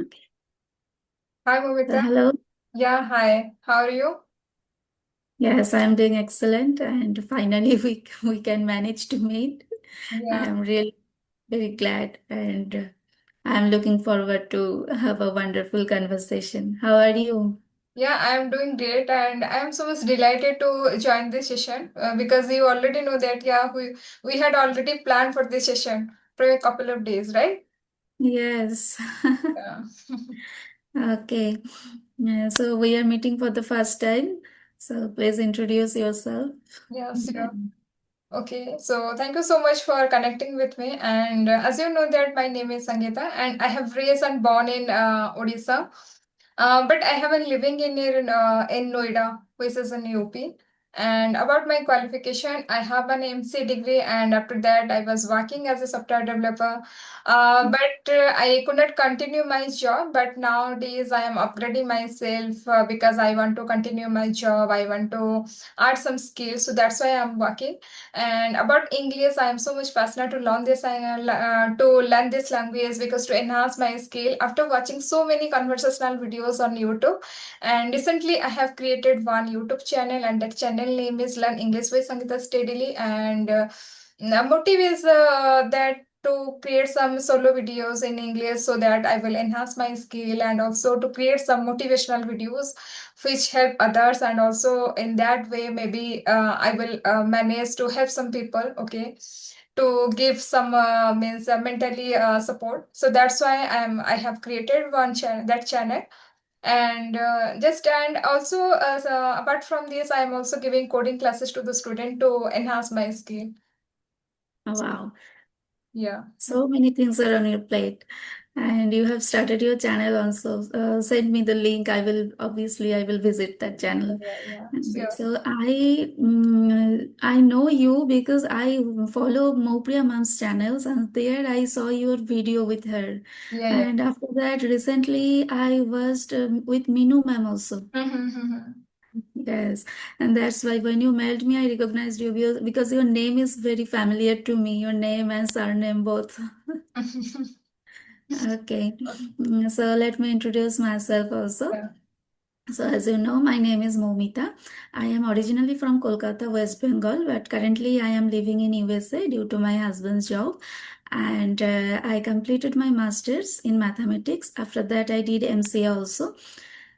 Okay. Hi, So, Movita. hello. Yeah, hi. How are you? Yes, I'm doing excellent, and finally we can manage to meet. I Yeah. am really very glad, and I'm looking forward to have a wonderful conversation. How are you? Yeah, I'm doing great and I'm so much delighted to join this session because you already know that, yeah, we had already planned for this session for a couple of days, right? Yes. Yeah. Okay. So we are meeting for the first time. So please introduce yourself. Yeah, sure. Then- Okay, so thank you so much for connecting with me. And as you know that my name is Sangeeta and I have raised and born in Odisha. But I have been living in Noida, which is in UP. And about my qualification, I have an MC degree, and after that, I was working as a software developer. But I could not continue my job. But nowadays, I am upgrading myself because I want to continue my job. I want to add some skills, so that's why I'm working. And about English, I am so much passionate to learn this language because to enhance my skill after watching so many conversational videos on YouTube. And recently, I have created one YouTube channel, and that channel name is Learn English with Sangeeta Steadily. And the motive is that to create some solo videos in English so that I will enhance my skill, and also to create some motivational videos which help others, and also in that way maybe I will manage to help some people, okay, to give some means mentally support. So that's why I have created one channel, that channel. And just and also apart from this, I am also giving coding classes to the student to enhance my skill. Wow. Yeah. So many things are on your plate, and you have started your channel also. Send me the link. I will visit that channel. Yeah, yeah, And sure. so I know you because I follow Mopriya Mom's channels, and there I saw your video with her. Yeah, yeah. And after that, recently I was with Minu Ma'am also. Yes, and that's why when you mailed me, I recognized you because your name is very familiar to me. Your name and surname both. Okay, Okay. so let me introduce myself also. Yeah. So, as you know, my name is Momita. I am originally from Kolkata, West Bengal, but currently I am living in USA due to my husband's job. And I completed my master's in mathematics. After that, I did MCA also.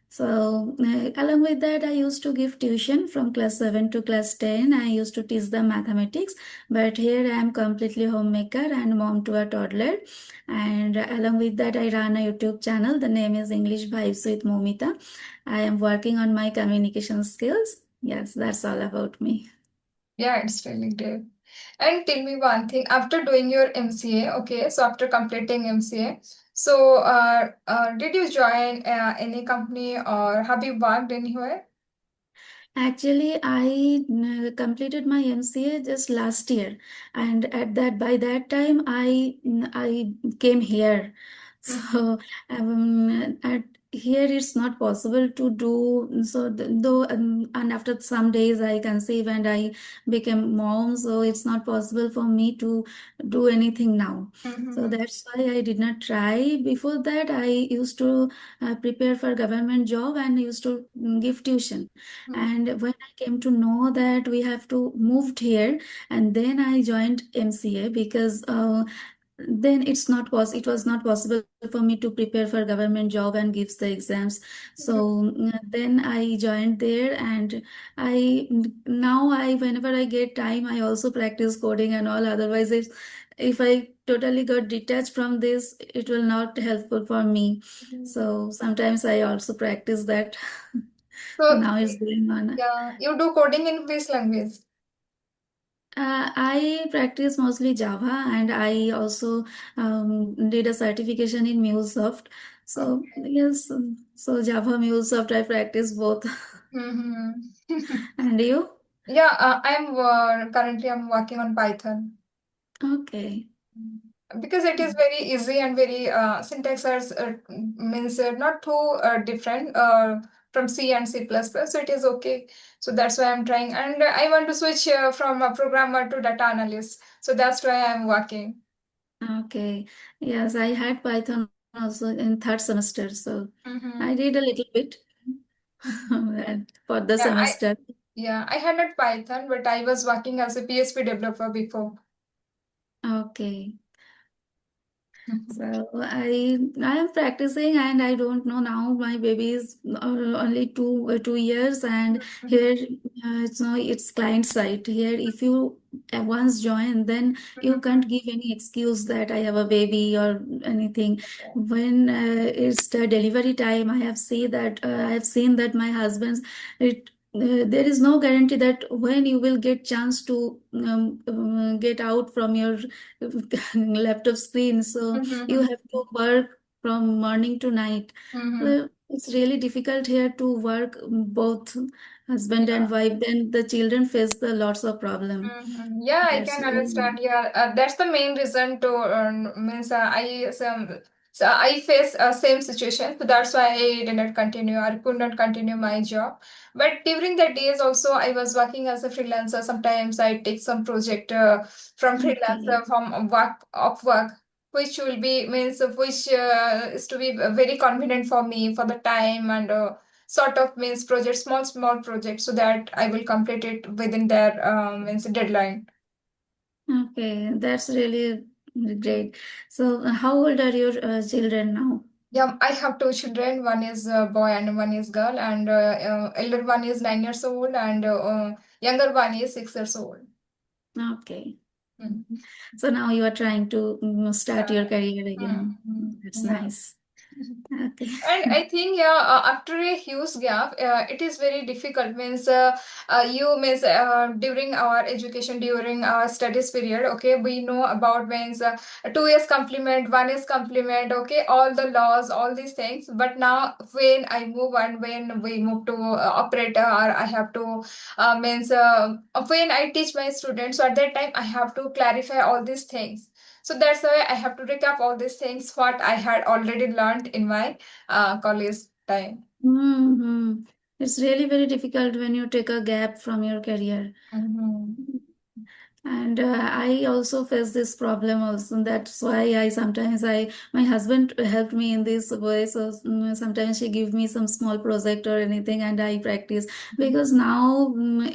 So, along with that, I used to give tuition from class 7 to class 10. I used to teach them mathematics, but here I am completely homemaker and mom to a toddler. And along with that, I run a YouTube channel. The name is English Vibes with Momita. I am working on my communication skills. Yes, that's all about me. Yeah, it's really great. And tell me one thing, after doing your MCA, okay, so after completing MCA, so did you join any company or have you worked anywhere? Actually, I completed my MCA just last year, and by that time I came here. Mhm. So at here it's not possible to do so. Though and after some days I conceived and I became mom, so it's not possible for me to do anything now. So Mhm. that's why I did not try. Before that, I used to prepare for government job and used to give tuition. Mhm. And when I came to know that we have to moved here, and then I joined MCA because then it was not possible for me to prepare for government job and gives the exams. Mhm. So then I joined there, and I now I whenever I get time I also practice coding and all. Otherwise, if I totally got detached from this, it will not helpful for me. Mhm. So sometimes I also practice that. So Now it's going on. yeah, you do coding in which language? I practice mostly Java, and I also did a certification in MuleSoft. So Okay. yes, so Java, MuleSoft, I practice both. Mhm. And you? Yeah, currently I'm working on Python. Okay. Because it is very easy and very syntax means not too different from C and C++, so it is okay. So that's why I'm trying, and I want to switch from a programmer to data analyst. So that's why I'm working. Okay. Yes, I had Python also in third semester, so Mm-hmm. I did a little bit Mm-hmm. for the Yeah, semester. I had not Python, but I was working as a PHP developer before. Okay. Mhm. So I am practicing, and I don't know now. My baby is only 2 years, and Mhm. here it's client side. Here, if you once join, then you Mhm. can't give any excuse that I have a baby or anything. When it's the delivery time, I have seen that my husband's it. There is no guarantee that when you will get chance to get out from your laptop screen. So you Mhm. have to work from morning to night. Mhm. It's really difficult here to work both husband and Yeah. wife. Then the children face the lots of problem. Yeah, I That's can really. understand. Yeah, that's the main reason to means so I face same situation. So that's why I did not continue or could not continue my job. But during the days also, I was working as a freelancer. Sometimes I take some project from Okay. freelancer from work, which will be means which is to be very convenient for me for the time and. Sort of means project small project so that I will complete it within their means deadline. Okay, that's really great. So how old are your children now? Yeah, I have two children. One is a boy and one is girl, and elder one is 9 years old, and younger one is 6 years old. Okay. Mhm. So now you are trying to start your career again. That's Yeah. nice. Okay. And I think yeah, after a huge gap, it is very difficult. Means you means during our education, during our studies period, okay, we know about means 2 years complement, 1 years complement, okay, all the laws, all these things. But now when I move and when we move to operator, or I have to means when I teach my students, so at that time I have to clarify all these things. So that's why I have to recap all these things what I had already learned in my college time. Hmm. It's really very difficult when you take a gap from your career. Mhm. And I also face this problem also. That's why my husband helped me in this way. So sometimes she give me some small project or anything, and I practice because now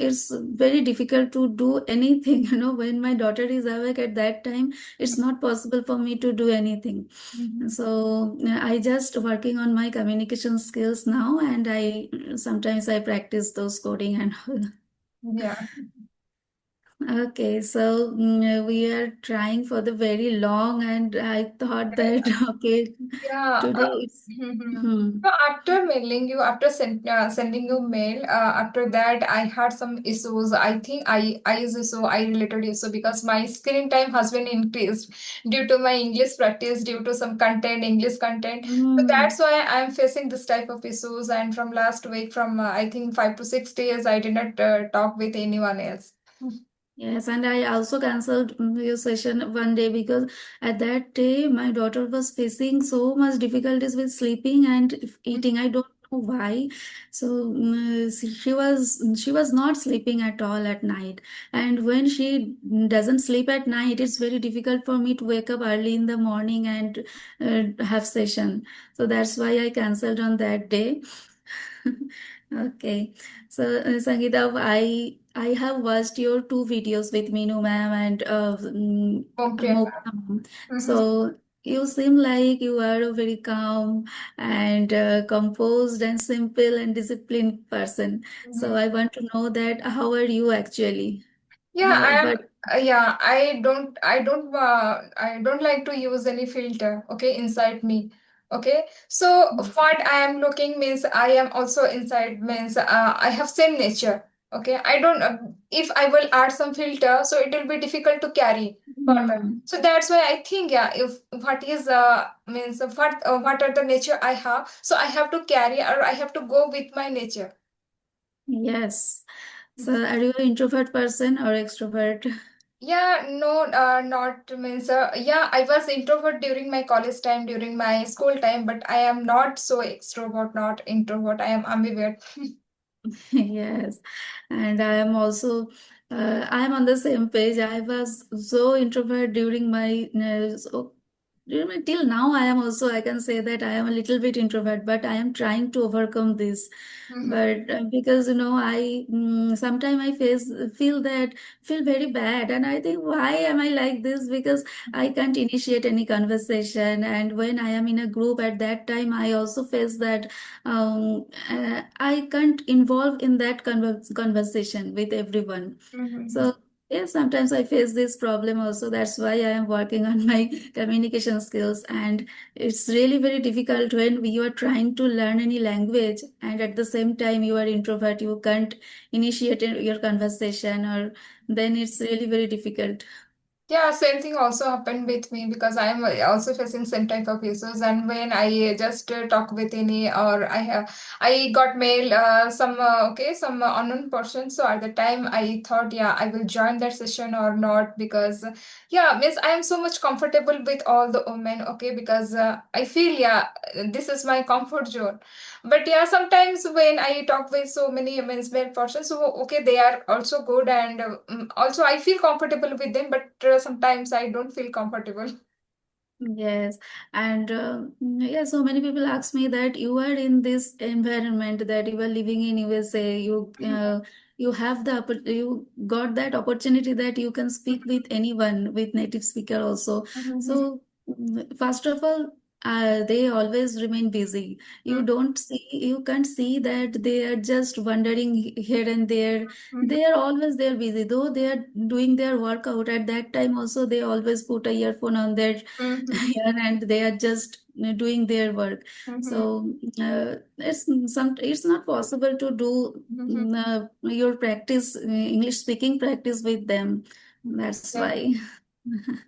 it's very difficult to do anything. When my daughter is awake at that time, it's not possible for me to do anything. Mhm. So I just working on my communication skills now, and I sometimes I practice those coding and all. Yeah. Okay, so we are trying for the very long, and I thought that okay, Yeah. today it's. Mhm. Hmm. So after mailing you, after sending you mail, after that I had some issues. I think I is issue, I related issue because my screen time has been increased due to my English practice, due to some content, English content. So Hmm. that's why I'm facing this type of issues. And from last week, from I think 5 to 6 days, I did not talk with anyone else. Yes, and I also cancelled your session one day because at that day my daughter was facing so much difficulties with sleeping and eating. I don't know why. So she was not sleeping at all at night, and when she doesn't sleep at night, it's very difficult for me to wake up early in the morning and have session. So that's why I cancelled on that day. Okay. So, Sangeeta, I have watched your two videos with Meenu ma'am and Okay. Mokta ma'am. Mhm. So you seem like you are a very calm and composed and simple and disciplined person. So Mhm. I want to know that how are you actually? Yeah, How, I am. but Yeah, I don't like to use any filter. Okay, inside me. Okay, so what I am looking means I am also inside means I have same nature. Okay, I don't. If I will add some filter, so it will be difficult to carry further. hmm, So that's why I think yeah, if what is means what are the nature I have, so I have to carry or I have to go with my nature. yes. So are you an introvert person or extrovert? Yeah, no, not means yeah, I was introvert during my college time, during my school time, but I am not so extrovert, not introvert. I am ambivert. Yes, and I am also I am on the same page. I was so introvert during my till now I am also, I can say that I am a little bit introvert, but I am trying to overcome this. Mhm. But because I sometimes I feel very bad, and I think, why am I like this? Because I can't initiate any conversation, and when I am in a group at that time, I also face that I can't involve in that conversation with everyone. Mhm. So yes, sometimes I face this problem also. That's why I am working on my communication skills. And it's really very difficult when you are trying to learn any language and at the same time you are introvert, you can't initiate your conversation, or then it's really very difficult. Yeah, same thing also happened with me because I am also facing same type of issues. And when I just talk with any, or I got mail some some unknown person. So at the time I thought, yeah, I will join that session or not, because yeah, means I am so much comfortable with all the women. Okay, because I feel, yeah, this is my comfort zone. But yeah, sometimes when I talk with so many men's male persons, so okay, they are also good, and also I feel comfortable with them, but sometimes I don't feel comfortable. Yes, and yeah, so many people ask me that you are in this environment, that you are living in USA, you have you got that opportunity that you can speak with anyone, with native speaker also. Mhm. So first of all, they always remain busy. Mhm. You can't see that they are just wandering here and there. Mhm. They are always there busy, though they are doing their workout at that time. Also, they always put a earphone on their Mhm. yeah, and they are just doing their work. Mhm. So it's not possible to do Mhm. your practice, English speaking practice with them. That's Yeah. why.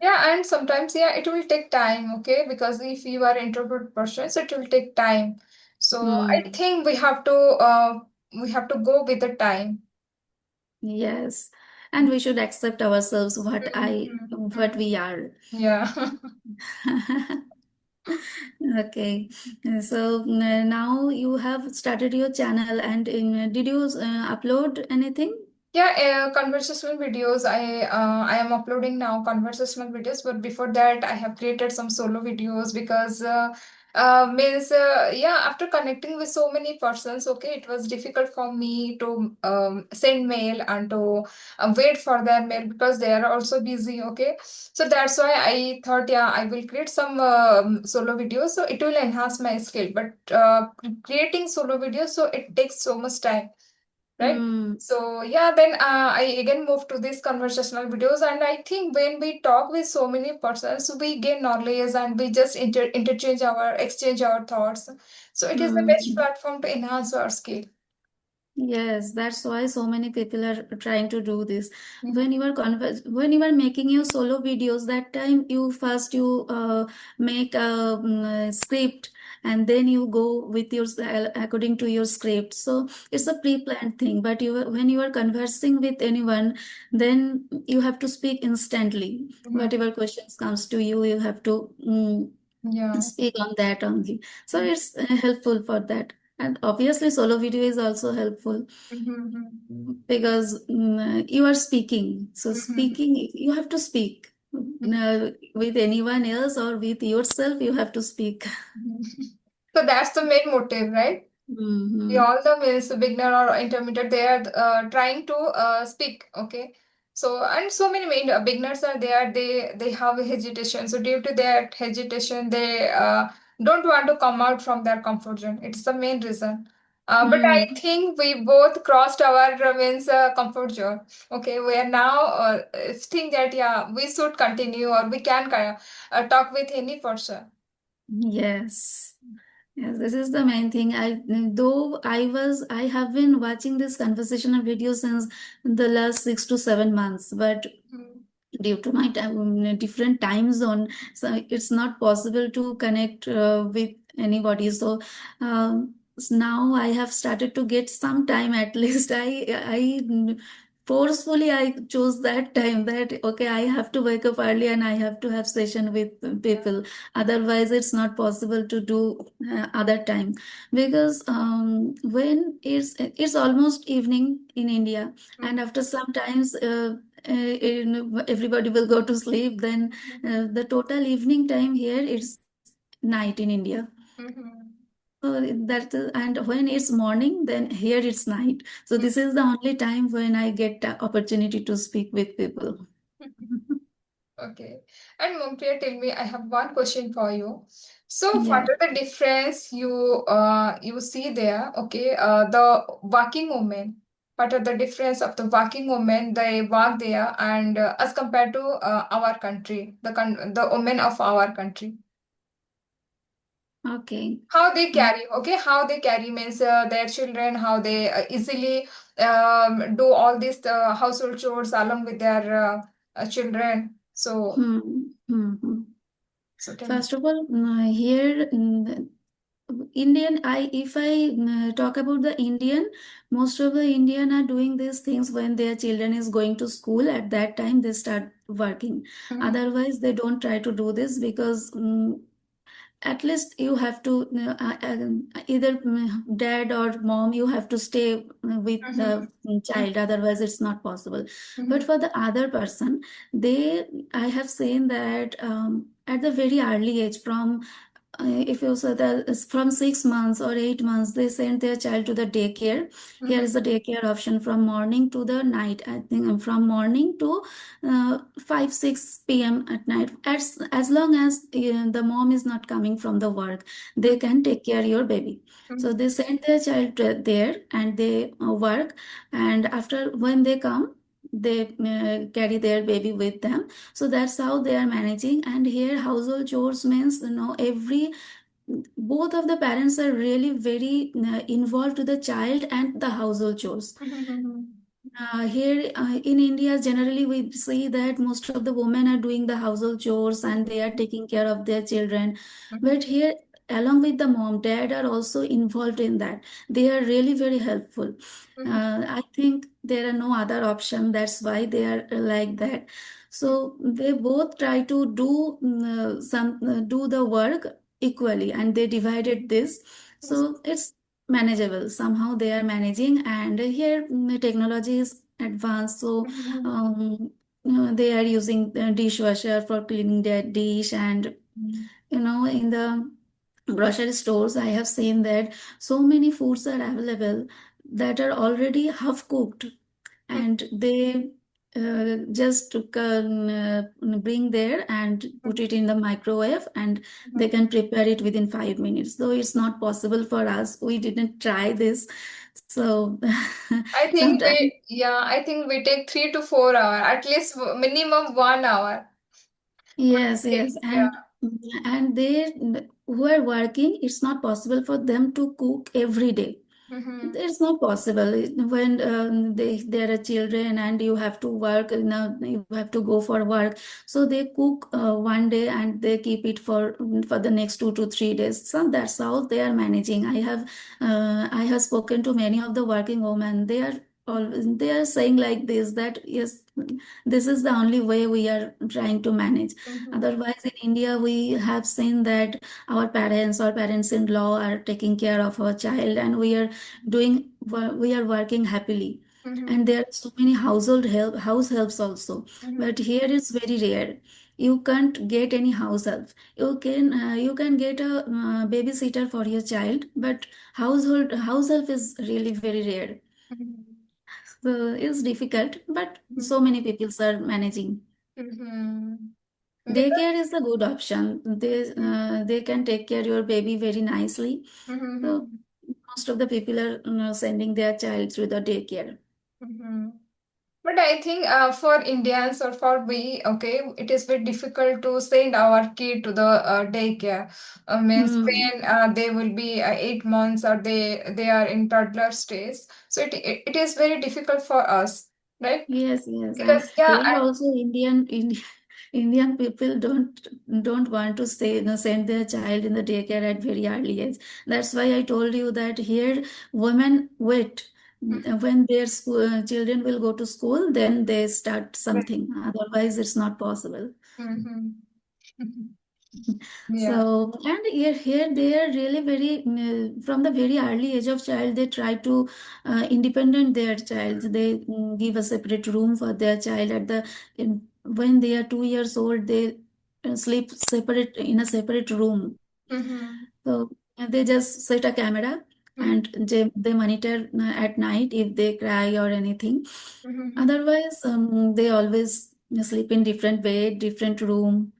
Yeah, and sometimes, yeah, it will take time, okay? Because if you are introvert person, so it will take time. So I Hmm. think we have to go with the time. Yes, and we should accept ourselves what Mhm. we are. Yeah. Okay, so now you have started your channel, and did you upload anything? Yeah, conversational videos. I am uploading now conversational videos, but before that, I have created some solo videos because means yeah, after connecting with so many persons, okay, it was difficult for me to send mail and to wait for their mail because they are also busy. Okay, so that's why I thought, yeah, I will create some solo videos, so it will enhance my skill. But creating solo videos, so it takes so much time, right? Hmm. So yeah, then I again moved to these conversational videos, and I think when we talk with so many persons, we gain knowledge and we just interchange our exchange our thoughts. So it is the best Hmm. platform to enhance our skill. Yes, that's why so many people are trying to do this. Mhm. When you are making your solo videos, that time you make a script, and then you go with your according to your script. So it's a pre-planned thing. But when you are conversing with anyone, then you have to speak instantly. Mhm. Whatever questions comes to you, you have to Yeah. speak on that only. So it's helpful for that. And obviously, solo video is also helpful Mhm. because you are speaking. So Mhm. speaking, you have to speak with anyone else or with yourself. You have to speak. Mhm. So that's the main motive, right? We Hmm. all the means beginner or intermediate, they are trying to speak, okay? So and so many main beginners are there, they have a hesitation, so due to that hesitation they don't want to come out from their comfort zone. It's the main reason. But I Hmm. think we both crossed our means comfort zone. Okay, we are now think that yeah, we should continue or we can talk with any person. Yes. Yes, this is the main thing. I have been watching this conversational video since the last 6 to 7 months, but Mhm. due to my different time zone, so it's not possible to connect with anybody. So now I have started to get some time at least. I forcefully I chose that time, that okay, I have to wake up early and I have to have session with people. Otherwise it's not possible to do other time, because when it's almost evening in India, and Mhm. after some times everybody will go to sleep. Then the total evening time here it's night in India. Mhm. And when it's morning, then here it's night. So this is the only time when I get the opportunity to speak with people. Okay. And Mumpriya, tell me, I have one question for you. So, what Yeah. are the difference you see there? Okay, the working women. What are the difference of the working women they work there and as compared to our country, the women of our country? Okay. How they Uh, carry, okay, how they carry means their children, how they easily do all these household chores along with their children. hmm, hmm, hmm. So tell me. First of all, here Indian, I if I talk about the Indian, most of the Indian are doing these things when their children is going to school. At that time, they start working. Mhm, Otherwise, they don't try to do this because at least you have to either dad or mom, you have to stay with mhm, the child, otherwise it's not possible. But mhm, for the other person, they I have seen that at the very early age, from if you say that it's from 6 months or 8 months, they send their child to the daycare. Here mhm, is the daycare option from morning to the night. I think from morning to 5 6 p.m. at night. As long as the mom is not coming from the work, they can take care your baby. So mhm, they send their child there and they work. And after when they come, they carry their baby with them. So that's how they are managing. And here household chores means, every both of the parents are really very involved to the child and the household chores. mhm, Here in India, generally we see that most of the women are doing the household chores and they are mhm, taking care of their children. mhm, But here, along with the mom, dad are also involved in that. They are really very helpful. mhm, I think there are no other option. That's why they are like that. So they both try to do the work equally, and they divided this. So it's manageable, somehow they are managing. And here technology is advanced, so mhm, um, they are using the dishwasher for cleaning their dish. And mhm, in the grocery stores, I have seen that so many foods are available that are already half cooked, and they just bring there and put it in the microwave, and they mhm. can prepare it within 5 minutes. Though it's not possible for us, we didn't try this. So sometimes, I think we take 3 to 4 hours, at least minimum 1 hour. We yes, take, yes. yeah. And they who are working, it's not possible for them to cook every day. Mhm, It's not possible when there are children and you have to work. You have to go for work. So they cook one day and they keep it for the next 2 to 3 days. So that's how they are managing. I have spoken to many of the working women. They are saying like this, that yes, this is the only way we are trying to manage. mhm, Otherwise, in India, we have seen that our parents or parents-in-law are taking care of our child, and we are working happily. And mhm, there are so many house helps also. mhm, But here it's very rare. You can't get any house help. You can get a babysitter for your child, but house help is really very rare. mhm, So it's difficult, but mhm, so many people are managing. mhm. Because Daycare is a good option. They can take care your baby very nicely. So mhm, most of the people are sending their child through the daycare. mhm. But I think for Indians or for we, okay, it is very difficult to send our kid to the daycare. Means Hmm. when they will be 8 months or they are in toddler stage. So it is very difficult for us, right? Yes, yes, and Because yeah, here also Indian people don't want to send their child in the daycare at very early age. That's why I told you that here women wait when their children will go to school, then they start something. Otherwise, it's not possible. Mhm. Yeah. So, and here they are really very, from the very early age of child, they try to independent their child. They give a separate room for their child when they are 2 years old. They sleep separate in a separate room. Mm-hmm. So they just set a camera and they monitor at night if they cry or anything. Mm-hmm. Otherwise, they always sleep in different bed, different room.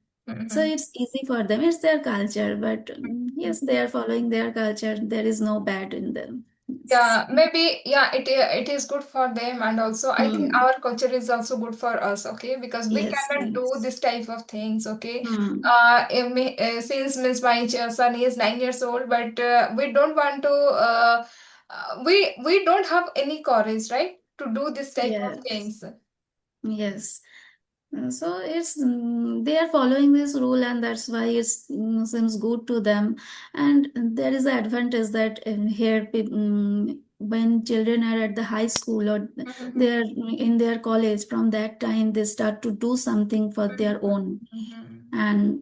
So Mm-hmm. it's easy for them. It's their culture, but yes, they are following their culture. There is no bad in them. Yes. Yeah, maybe, yeah, it is good for them, and also I think Hmm. our culture is also good for us, okay? Because we Yes, cannot do yes. this type of things, okay? Hmm. Since Miss my son is 9 years old, but we don't want to we don't have any courage, right, to do this type of Yes. things. Yes. So it's they are following this rule, and that's why it seems good to them. And there is an advantage that here, when children are at the high school or Mm-hmm. they are in their college, from that time they start to do something for their own, Mm-hmm. and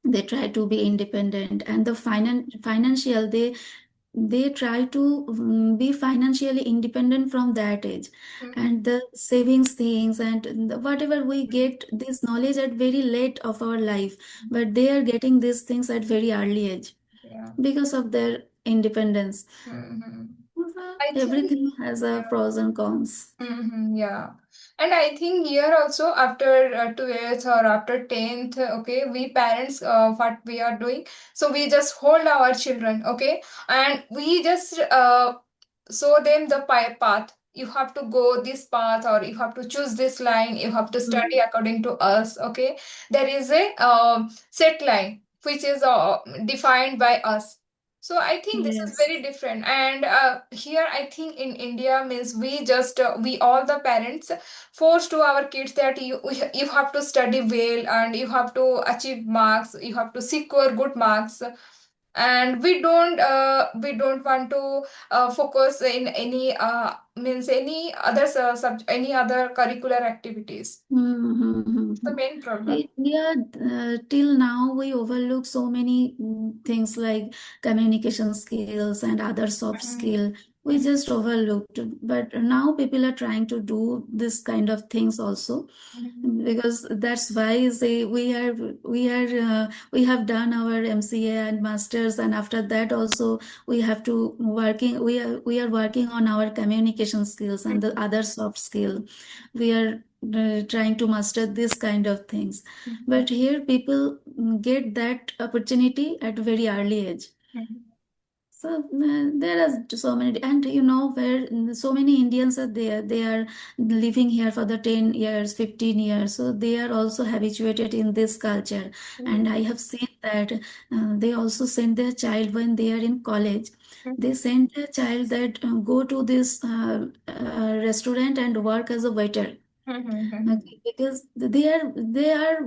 they try to be independent. And the financial, they try to be financially independent from that age, and the savings things and whatever we get this knowledge at very late of our life, but they are getting these things at very early age Yeah. because of their independence. Mm-hmm. So I think. everything has a pros and cons. Yeah. And I think here also after 12th or after 10th, okay, we parents, what we are doing, so we just hold our children, okay, and we just show them the path. You have to go this path, or you have to choose this line. You have to study Mm. according to us, okay. There is a set line which is defined by us. So I think this is Yes. very different. And here I think in India means we just we all the parents force to our kids that you have to study well, and you have to achieve marks. You have to secure good marks, and we don't want to focus in any means any other any other curricular activities. The Mm-hmm. main problem. Yeah, till now we overlook so many things like communication skills and other soft Mhm. skill. We just overlooked, but now people are trying to do this kind of things also, Mhm. because that's why say we have done our MCA and masters, and after that also we have to working we are working on our communication skills and the other soft skill. We are trying to master this kind of things, Mhm. but here people get that opportunity at very early age. Mhm. So there are so many, and you know where so many Indians are there. They are living here for the 10 years, 15 years. So they are also habituated in this culture, and I have seen that they also send their child when they are in college. They send their child that go to this restaurant and work as a waiter. Mhm. Okay, because they are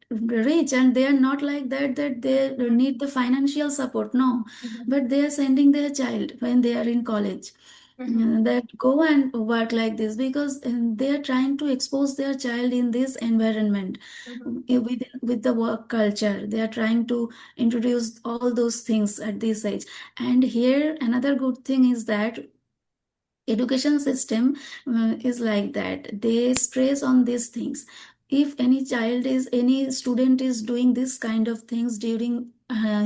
rich, and they are not like that they need the financial support. No, Mhm. but they are sending their child when they are in college, Mhm. that go and work like this, because they are trying to expose their child in this environment, Mhm. with the work culture. They are trying to introduce all those things at this age. And here another good thing is that education system is like that they stress on these things. If any student is doing this kind of things during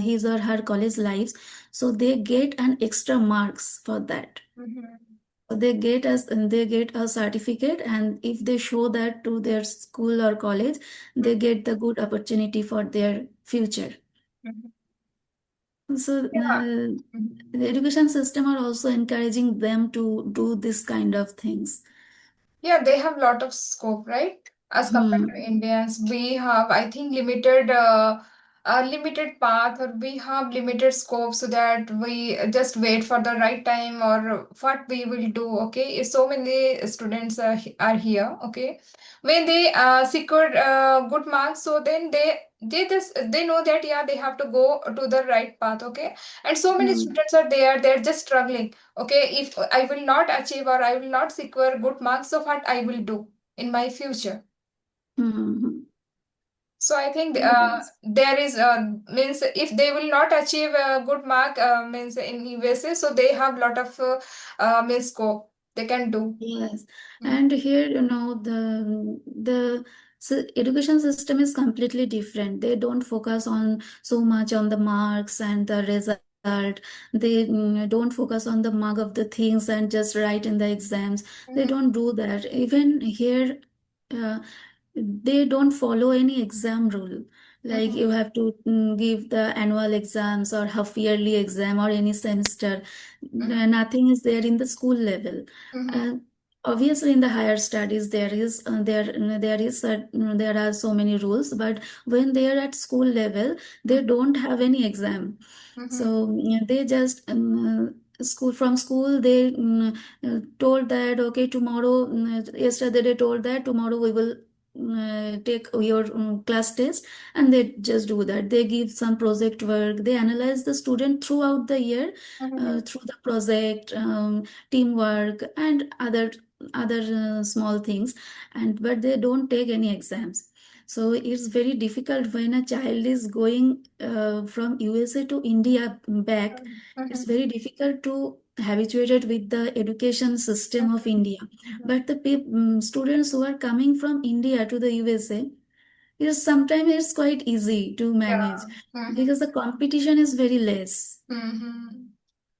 his or her college lives, so they get an extra marks for that. Mhm. So they get a certificate, and if they show that to their school or college, they get the good opportunity for their future. Mhm. So Yeah. Mhm. the education system are also encouraging them to do this kind of things. Yeah, they have lot of scope, right? As compared to Hmm. Indians, we have, I think, limited path, or we have limited scope, so that we just wait for the right time, or what we will do. Okay, if so many students are here, okay, when they secured good marks, so then they know that, yeah, they have to go to the right path, okay, and so many Hmm. students are there, they're just struggling. Okay, if I will not achieve, or I will not secure good marks, so what I will do in my future? Hmm. So I think Yes. there is means if they will not achieve a good mark means in USA, so they have lot of means scope they can do. Yes, Mm. and here the education system is completely different. They don't focus on so much on the marks and the result. They don't focus on the mark of the things and just write in the exams. They Mhm, don't do that. Even here, uh, they don't follow any exam rule. Like mhm, you have to give the annual exams or half yearly exam or any semester. mhm, Nothing is there in the school level. mhm, uh, Obviously in the higher studies there are so many rules, but when they are at school level they don't have any exam. mhm, So they just school from school they told that okay tomorrow, yesterday they told that tomorrow we will take your class test, and they just do that. They give some project work, they analyze the student throughout the year, mhm, through the project, teamwork and other small things, and but they don't take any exams. So it's very difficult when a child is going from USA to India back. It's mhm, very difficult to habituated with the education system of India. mhm. But the students who are coming from India to the USA, sometimes it's quite easy to manage Yeah. Mhm. because the competition is very less. Mm-hmm.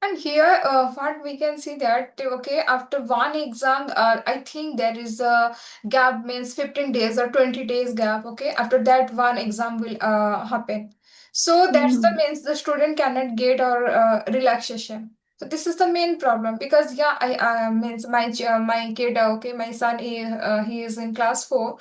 And here, what we can see that okay, after one exam, I think there is a gap means 15 days or 20 days gap. Okay, after that one exam will happen. So that's the Mhm. means the student cannot get or relaxation. So this is the main problem because yeah, I means my kid okay, my son he is in class 4.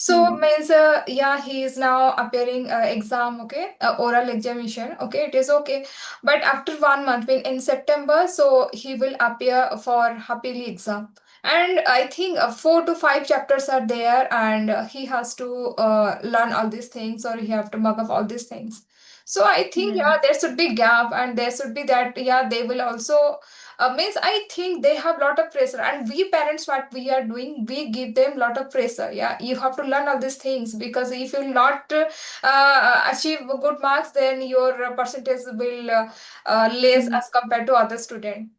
So Mhm. means yeah, he is now appearing exam okay, oral examination okay, it is okay, but after 1 month in September so he will appear for happily exam, and I think 4 to 5 chapters are there, and he has to learn all these things or he have to mug up all these things. So I think Yeah. yeah, there should be gap, and there should be that yeah, they will also means I think they have lot of pressure, and we parents what we are doing, we give them lot of pressure. Yeah, you have to learn all these things because if you not achieve good marks, then your percentage will less Mm. as compared to other student.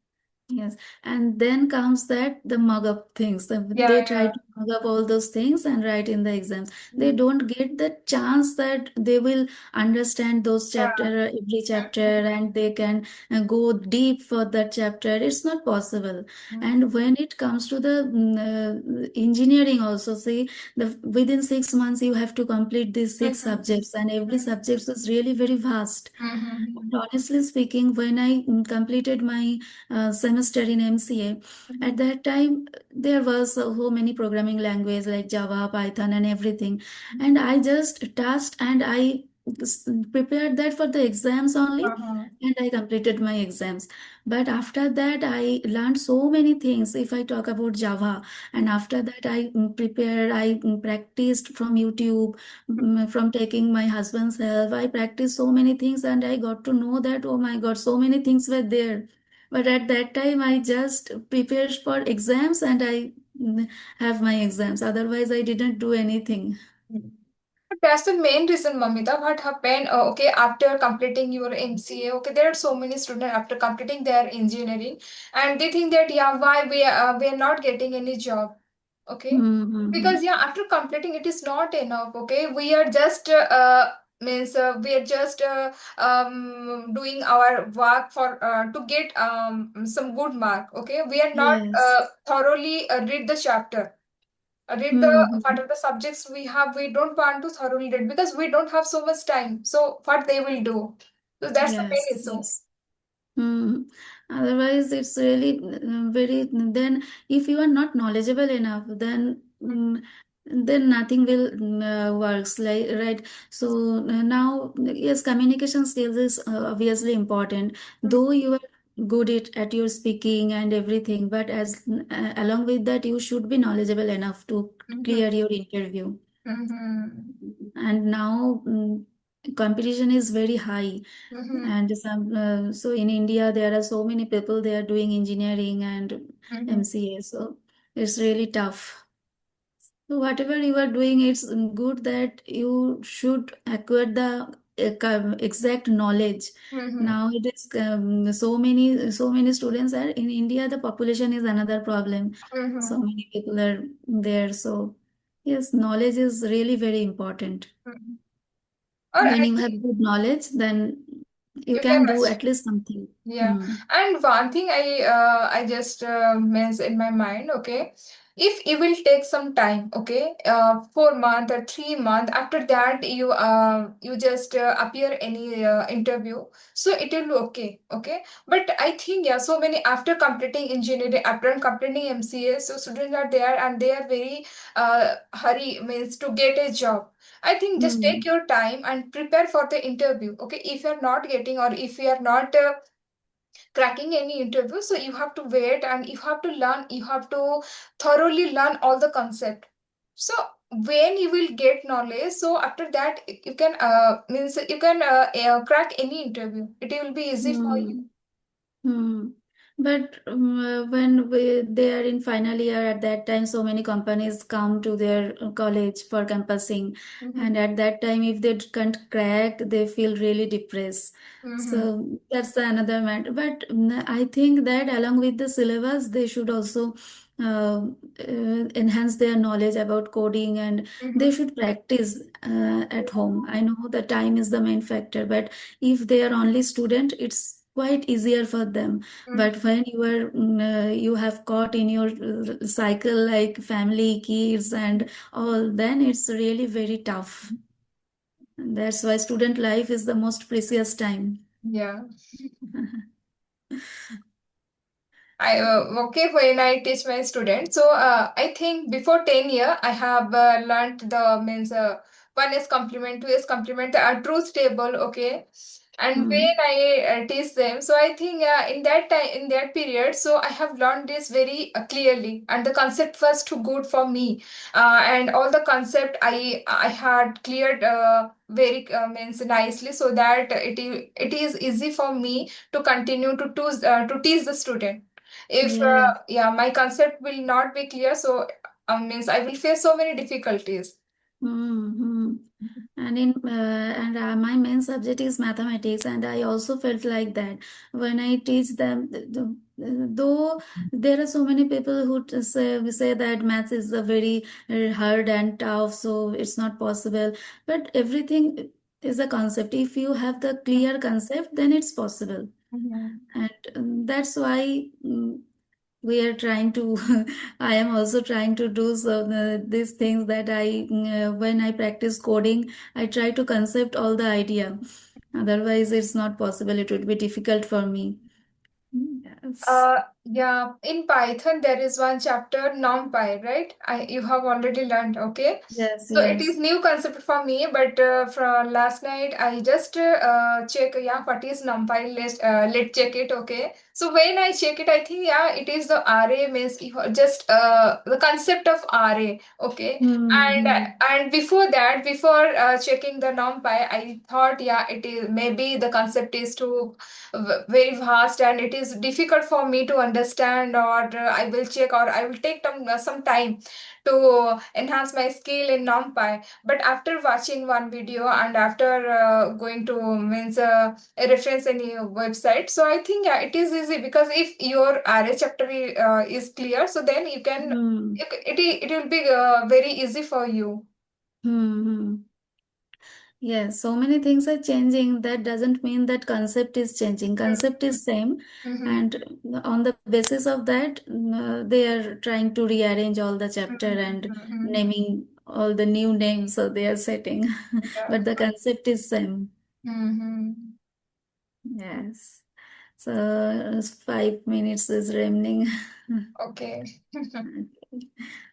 Yes, and then comes that the mug up things. Yeah, They try yeah. to mug up all those things and write in the exams. They Mm. don't get the chance that they will understand those Yeah. chapter, every chapter, Mhm. and they can go deep for that chapter. It's not possible. Mhm. And when it comes to the engineering, also see the within 6 months you have to complete these six Mhm. subjects, and every Mhm. subject is really very vast. Mhm. And honestly speaking, when I completed my semester in MCA. At Mhm. that time, there was so many programming language like Java, Python, and everything. And I just touched and I prepared that for the exams only. Uh-huh. And I completed my exams. But after that, I learned so many things. If I talk about Java, and after that, I prepared, I practiced from YouTube, from taking my husband's help. I practiced so many things, and I got to know that, oh my God, so many things were there. But at that time, I just prepared for exams and I have my exams. Otherwise, I didn't do anything. Mhm. But that's the main reason, Mamita. What happened? Okay, after completing your MCA, okay, there are so many students after completing their engineering, and they think that yeah, why we are not getting any job. Okay, Mm-hmm. because yeah, after completing it is not enough. Okay, we are just means we are just doing our work for to get some good mark. Okay, we are not Yes. thoroughly read the chapter, read the what Mm-hmm. are the subjects we have. We don't want to thoroughly read because we don't have so much time. So what they will do, so that's the main Yes. issue. Yes. Mm. Otherwise, it's really very. Then, if you are not knowledgeable enough, then nothing will works. Like right. So now, yes, communication skills is obviously important. Though you are good at your speaking and everything, but as along with that, you should be knowledgeable enough to Mhm. clear your interview. Mhm. And now competition is very high, Mhm. and so in India there are so many people they are doing engineering and Mhm. MCA, so it's really tough. whatever you are doing, it's good that you should acquire the exact knowledge. Mm-hmm. Now it is so many students are in India. The population is another problem. So Mm-hmm. many people are there. So yes, knowledge is really very important. Mm-hmm. Or When I you think have good knowledge, then you you can can do achieve. at least something. Yeah, Hmm. and one thing I just means in my mind, okay, if you will take some time, okay, 4 month or 3 month, after that you just appear any interview, so it will be okay, okay. But I think yeah, so many after completing engineering, after completing MCA, so students are there and they are very hurry means to get a job. I think just take Hmm. your time and prepare for the interview. Okay, if you're not getting or if you are not cracking any interview, so you have to wait and you have to learn, you have to thoroughly learn all the concept. So when you will get knowledge, so after that you can means you can crack any interview, it will be easy for Hmm. you. Hmm. But they are in final year, at that time, so many companies come to their college for campusing, and Mm-hmm. at that time, if they can't crack, they feel really depressed. Mm-hmm. So that's the another matter. But I think that along with the syllabus, they should also enhance their knowledge about coding, and they Mm-hmm. should practice at home. I know the time is the main factor, but if they are only student, it's quite easier for them. Mm-hmm. But when you have caught in your cycle like family, kids, and all, then it's really very tough. And that's why student life is the most precious time. Yeah. I okay when I teach my students. So I think before 10 year I have learned the means one is complement, two is complement, the truth table. Okay, and Hmm. when I teach them, so I think in that time in that period, so I have learned this very clearly, and the concept was too good for me, and all the concept I had cleared very means nicely, so that it is easy for me to continue to teach the student. If Yeah. yeah, my concept will not be clear, so means I will face so many difficulties. Mm-hmm. And my main subject is mathematics, and I also felt like that when I teach them. Though there are so many people who say that maths is a very hard and tough, so it's not possible. But everything is a concept. If you have the clear concept, then it's possible. Mhm. And that's why we are trying to I am also trying to do these things that when I practice coding, I try to concept all the idea. Otherwise it's not possible, it would be difficult for me. Yes, Yeah, in Python there is one chapter NumPy, right? You have already learned, okay? yes, So it is yes. new concept for me, but from last night I just check, yeah, what is NumPy? Let's check it, okay? So when I check it, I think yeah, it is the array means just the concept of array, okay? And Mm-hmm. before that, before checking the NumPy, I thought yeah, it is maybe the concept is too very vast and it is difficult for me to understand, or I will check or I will take some time to enhance my skill in NumPy. But after watching one video and after going to means a reference any website, so I think yeah, it is easy because if your array chapter is clear, so then you can Mm-hmm. it will be very easy for you. Mm-hmm. Yes, so many things are changing. That doesn't mean that concept is changing. Concept is same, Mm-hmm. and on the basis of that, they are trying to rearrange all the chapter and Mm-hmm. naming all the new names. So they are setting, Yeah. but the concept is same. Mm-hmm. Yes. So 5 minutes is remaining. Okay. Okay.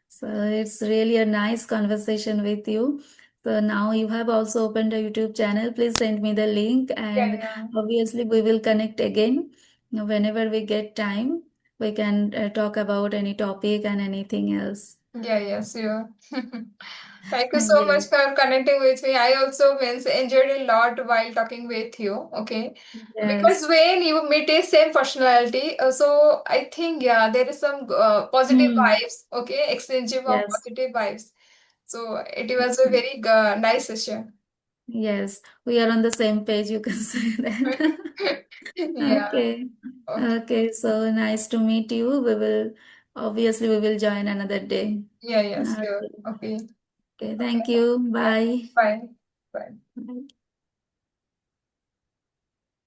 So it's really a nice conversation with you. So now you have also opened a YouTube channel. Please send me the link, Yeah, and yeah. obviously we will connect again. Whenever we get time, we can talk about any topic and anything else. Yeah, yeah, sure. Thank you so much Yes, for connecting with me. I also means enjoyed a lot while talking with you. Okay, because yes. when you meet a same personality, so I think yeah, there is some positive Hmm. vibes. Okay, exchange of Yes. positive vibes. So it was a very nice session. Yes, we are on the same page, you can say that. Yeah. Okay. Okay. Okay, so nice to meet you. We will join another day. Yeah, yeah, sure. Okay. Okay. Okay, Okay. thank you. Yeah. Bye. Bye. Bye. Bye.